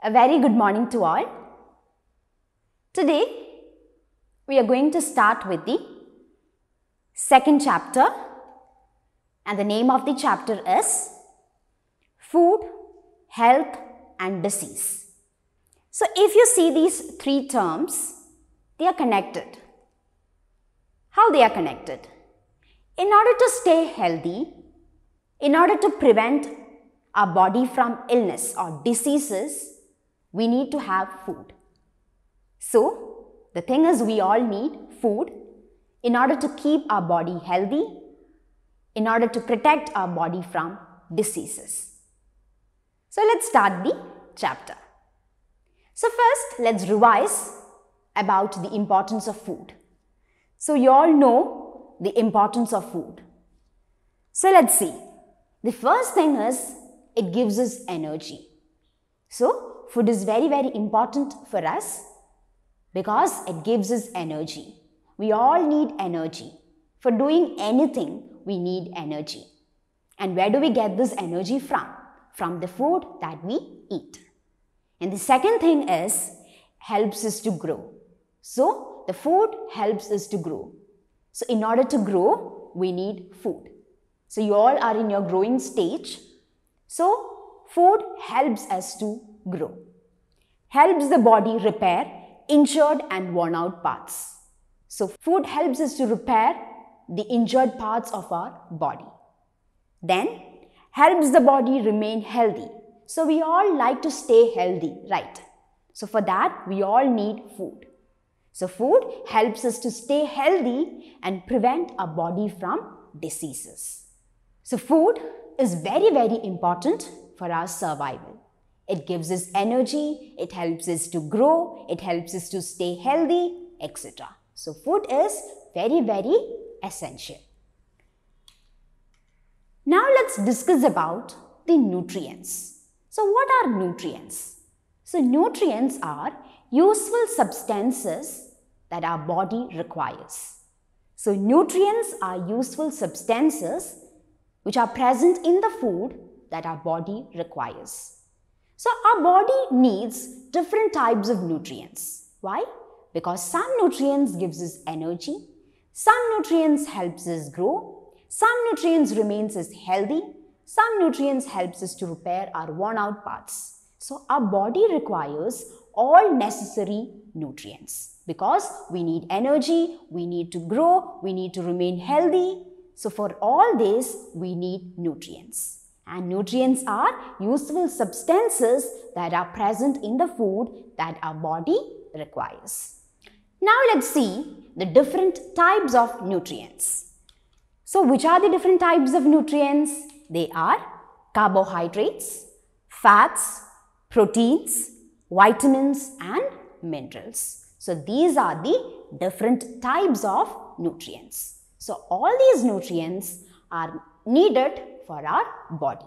A very good morning to all. Today, we are going to start with the second chapter, and the name of the chapter is Food, Health and Disease. So, if you see these three terms, they are connected. How they are connected? In order to stay healthy, in order to prevent our body from illness or diseases, we need to have food. So, the thing is, we all need food in order to keep our body healthy, in order to protect our body from diseases. So, let's start the chapter. So, first, let's revise about the importance of food. So, you all know the importance of food. So, let's see. The first thing is, it gives us energy. So, food is very, very important for us because it gives us energy. We all need energy. For doing anything, we need energy. And where do we get this energy from? From the food that we eat. And the second thing is, helps us to grow. So, the food helps us to grow. So, in order to grow, we need food. So, you all are in your growing stage. So, food helps us to grow. Helps the body repair injured and worn out parts. So, food helps us to repair the injured parts of our body. Then, helps the body remain healthy. So, we all like to stay healthy, right? So, for that, we all need food. So, food helps us to stay healthy and prevent our body from diseases. So, food is very, very important for our survival. It gives us energy, it helps us to grow, it helps us to stay healthy, etc. So, food is very, very essential. Now, let's discuss about the nutrients. So, what are nutrients? So, nutrients are useful substances that our body requires. So, nutrients are useful substances which are present in the food that our body requires. So, our body needs different types of nutrients. Why? Because some nutrients gives us energy, some nutrients helps us grow, some nutrients remains us healthy, some nutrients helps us to repair our worn out parts. So, our body requires all necessary nutrients because we need energy, we need to grow, we need to remain healthy. So, for all this, we need nutrients. And nutrients are useful substances that are present in the food that our body requires. Now, let's see the different types of nutrients. So, which are the different types of nutrients? They are carbohydrates, fats, proteins, vitamins and minerals. So, these are the different types of nutrients. So, all these nutrients are needed for our body.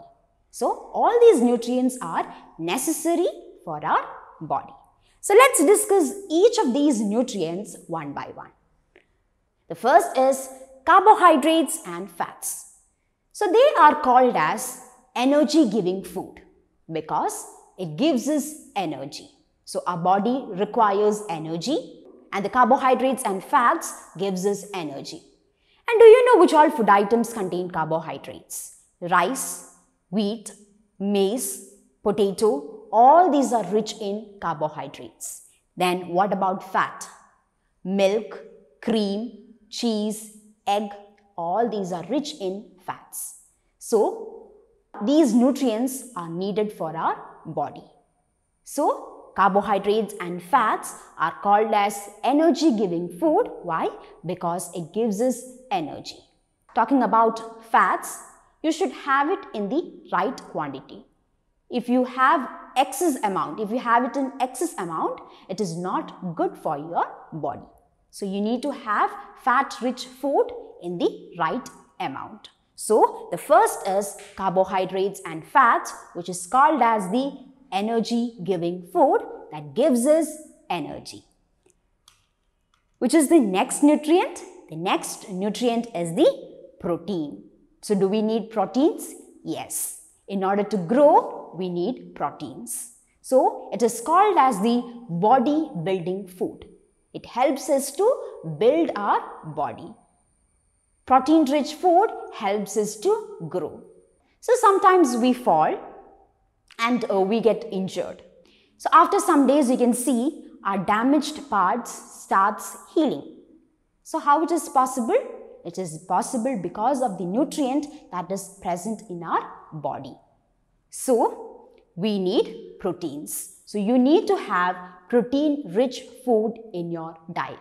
So, all these nutrients are necessary for our body. So, let's discuss each of these nutrients one by one. The first is carbohydrates and fats. So, they are called as energy giving food because it gives us energy. So, our body requires energy and the carbohydrates and fats gives us energy. And do you know which all food items contain carbohydrates? Rice, wheat, maize, potato, all these are rich in carbohydrates. Then what about fat? Milk, cream, cheese, egg, all these are rich in fats. So, these nutrients are needed for our body. So, carbohydrates and fats are called as energy giving food. Why? Because it gives us energy. Talking about fats, you should have it in the right quantity. If you have excess amount, if you have it in excess amount, it is not good for your body. So, you need to have fat-rich food in the right amount. So, the first is carbohydrates and fats, which is called as the energy-giving food that gives us energy. Which is the next nutrient? The next nutrient is the protein. So, do we need proteins? Yes. In order to grow, we need proteins. So it is called as the body building food. It helps us to build our body. Protein rich food helps us to grow. So sometimes we fall and we get injured. So after some days you can see our damaged parts starts healing. So how it is possible? It is possible because of the nutrient that is present in our body. So we need proteins. So you need to have protein rich food in your diet.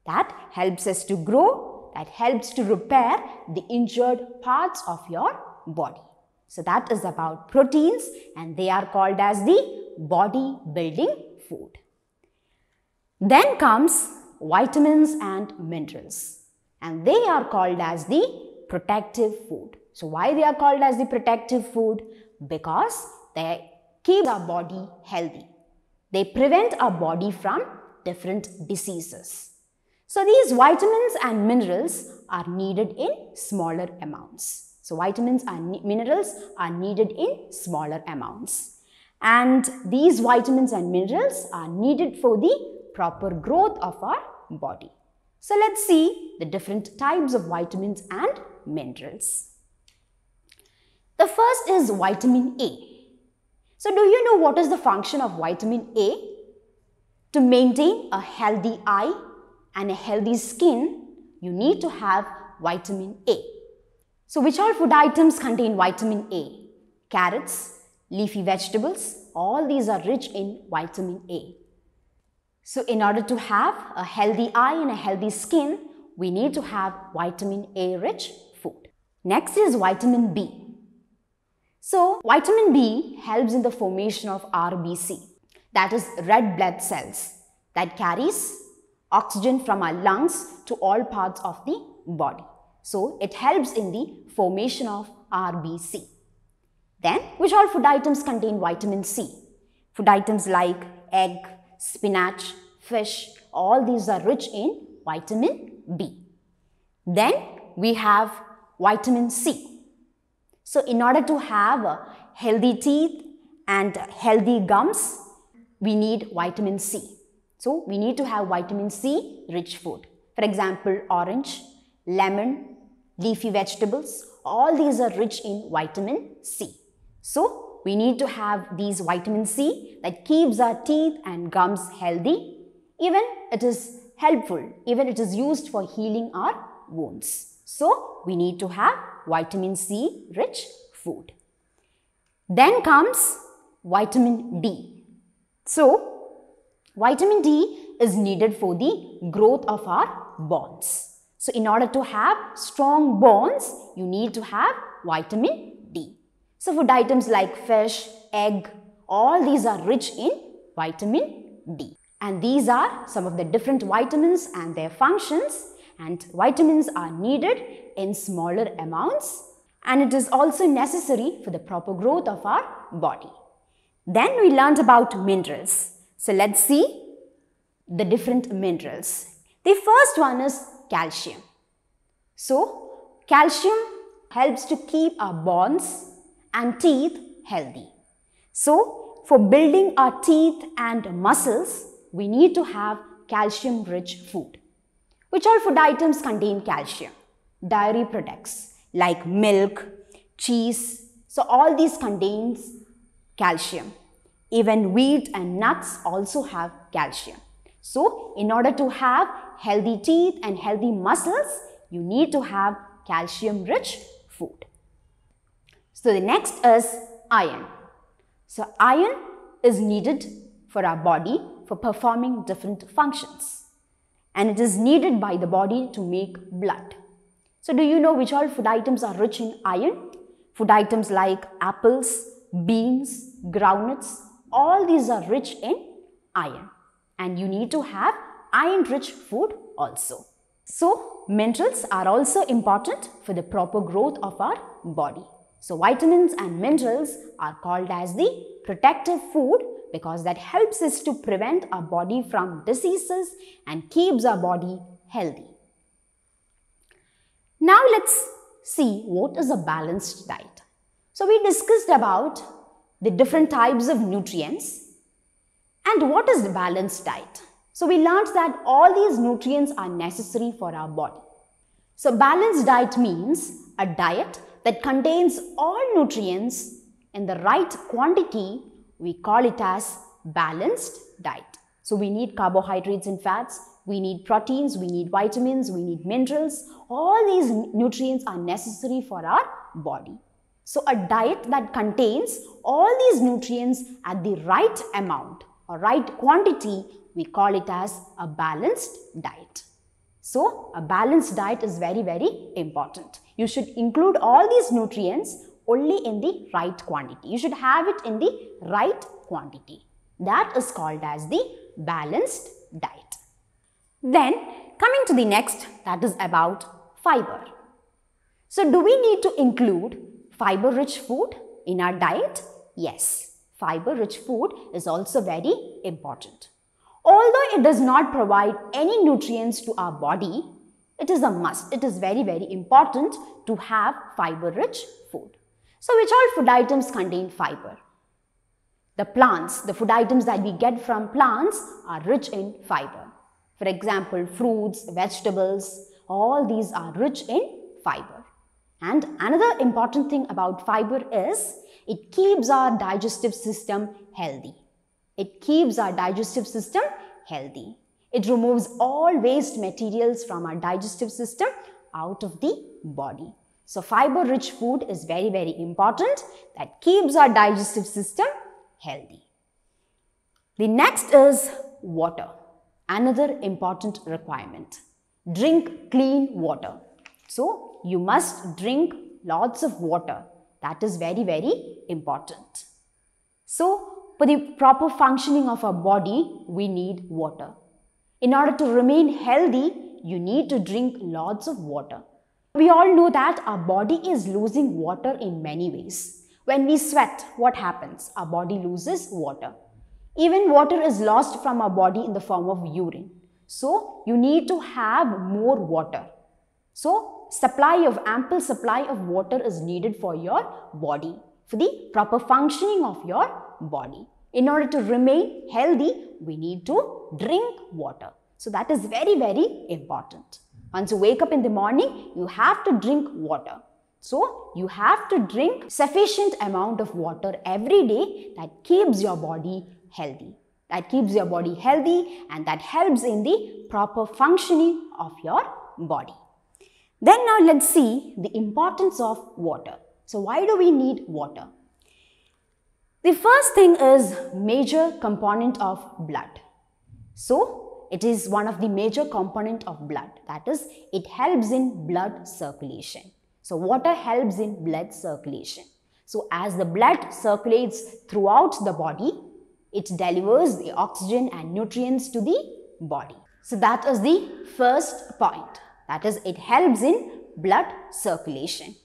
That helps us to grow, that helps to repair the injured parts of your body. So that is about proteins, and they are called as the body building food. Then comes vitamins and minerals, and they are called as the protective food. So why they are called as the protective food? Because they keep our body healthy. They prevent our body from different diseases. So these vitamins and minerals are needed in smaller amounts. So vitamins and minerals are needed in smaller amounts. And these vitamins and minerals are needed for the proper growth of our body. So let's see the different types of vitamins and minerals. The first is vitamin A. So do you know what is the function of vitamin A? To maintain a healthy eye and a healthy skin, you need to have vitamin A. So which all food items contain vitamin A? Carrots, leafy vegetables, all these are rich in vitamin A. So in order to have a healthy eye and a healthy skin, we need to have vitamin A rich food. Next is vitamin B. So vitamin B helps in the formation of RBC, that is red blood cells, that carries oxygen from our lungs to all parts of the body. So it helps in the formation of RBC. Then which all food items contain vitamin C? Food items like egg, spinach, fish, all these are rich in vitamin B. Then we have vitamin C. So in order to have healthy teeth and healthy gums, we need vitamin C. So we need to have vitamin C rich food. For example, orange, lemon, leafy vegetables, all these are rich in vitamin C. So we need to have these vitamin C that keeps our teeth and gums healthy. Even it is helpful, even it is used for healing our wounds. So we need to have vitamin C rich food. Then comes vitamin D. So vitamin D is needed for the growth of our bones. So in order to have strong bones, you need to have vitamin D. So food items like fish, egg, all these are rich in vitamin D. And these are some of the different vitamins and their functions. And vitamins are needed in smaller amounts, and it is also necessary for the proper growth of our body. Then we learned about minerals. So let's see the different minerals. The first one is calcium. So calcium helps to keep our bones and teeth healthy. So for building our teeth and muscles, we need to have calcium rich food. Which all food items contain calcium? Dairy products like milk, cheese. So all these contains calcium. Even wheat and nuts also have calcium. So in order to have healthy teeth and healthy muscles, you need to have calcium rich food. So the next is iron. So iron is needed for our body for performing different functions. And it is needed by the body to make blood. So do you know which all food items are rich in iron? Food items like apples, beans, groundnuts, all these are rich in iron. And you need to have iron rich food also. So minerals are also important for the proper growth of our body. So vitamins and minerals are called as the protective food because that helps us to prevent our body from diseases and keeps our body healthy. Now let's see what is a balanced diet. So we discussed about the different types of nutrients And what is the balanced diet? So we learned that all these nutrients are necessary for our body. So balanced diet means a diet that contains all nutrients in the right quantity. We call it as balanced diet. So we need carbohydrates and fats, we need proteins, we need vitamins, we need minerals. All these nutrients are necessary for our body. So a diet that contains all these nutrients at the right amount or right quantity, we call it as a balanced diet. So a balanced diet is very, very important. You should include all these nutrients only in the right quantity. You should have it in the right quantity. That is called as the balanced diet. Then coming to the next, that is about fiber. So do we need to include fiber-rich food in our diet? Yes, fiber-rich food is also very important. Although it does not provide any nutrients to our body, it is a must. It is very, very important to have fiber-rich food. So which all food items contain fiber? The plants, the food items that we get from plants are rich in fiber. For example, fruits, vegetables, all these are rich in fiber. And another important thing about fiber is it keeps our digestive system healthy. It keeps our digestive system healthy. It removes all waste materials from our digestive system out of the body. So fiber-rich food is very, very important. That keeps our digestive system healthy. The next is water. Another important requirement. Drink clean water. So you must drink lots of water. That is very, very important. So for the proper functioning of our body, we need water. In order to remain healthy, you need to drink lots of water. We all know that our body is losing water in many ways. When we sweat, what happens? Our body loses water. Even water is lost from our body in the form of urine. So you need to have more water. So ample supply of water is needed for your body, for the proper functioning of your body. In order to remain healthy, we need to drink water. So that is very, very important. Once you wake up in the morning, you have to drink water. So you have to drink sufficient amount of water every day that keeps your body healthy. That keeps your body healthy and that helps in the proper functioning of your body. Then now let's see the importance of water. So why do we need water? The first thing is major component of blood. So it is one of the major component of blood. That is, it helps in blood circulation. So water helps in blood circulation. So as the blood circulates throughout the body, it delivers the oxygen and nutrients to the body. So that is the first point. That is, it helps in blood circulation.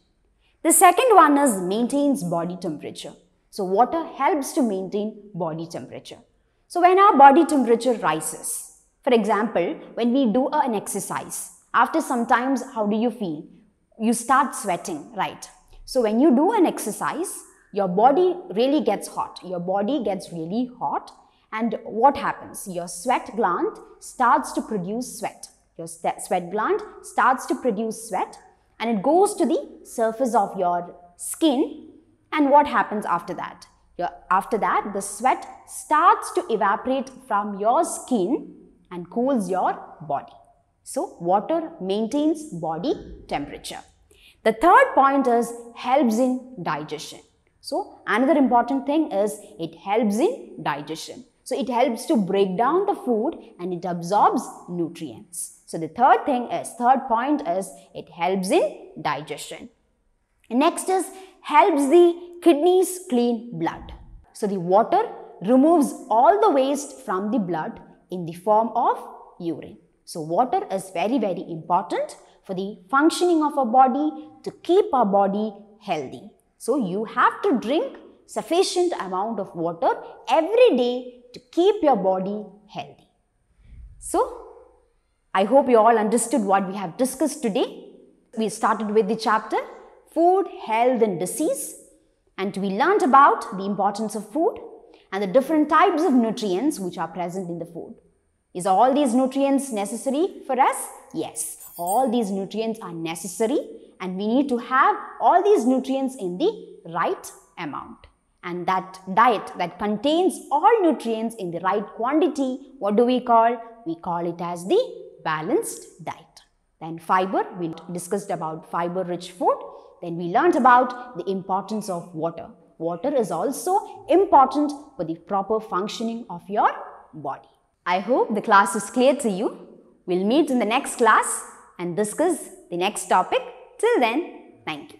The second one is maintains body temperature. So water helps to maintain body temperature. So when our body temperature rises, for example, when we do an exercise, after some times, how do you feel? You start sweating, right? So when you do an exercise, your body really gets hot. Your body gets really hot. And what happens? Your sweat gland starts to produce sweat. Your sweat gland starts to produce sweat and it goes to the surface of your skin. And what happens after that? After that, the sweat starts to evaporate from your skin and cools your body. So water maintains body temperature. The third point is helps in digestion. So another important thing is it helps in digestion. So it helps to break down the food and it absorbs nutrients. So the third point is it helps in digestion. Next is helps the kidneys clean blood. So the water removes all the waste from the blood in the form of urine. So water is very, very important for the functioning of our body, to keep our body healthy. So you have to drink sufficient amount of water every day to keep your body healthy. So I hope you all understood what we have discussed today. We started with the chapter Food, Health and Disease, and we learned about the importance of food, and the different types of nutrients which are present in the food. Is all these nutrients necessary for us? Yes, all these nutrients are necessary, and we need to have all these nutrients in the right amount. And that diet that contains all nutrients in the right quantity, what do we call? We call it as the balanced diet. Then fiber, we discussed about fiber-rich food. Then we learnt about the importance of water. Water is also important for the proper functioning of your body. I hope the class is clear to you. We'll meet in the next class and discuss the next topic. Till then, thank you.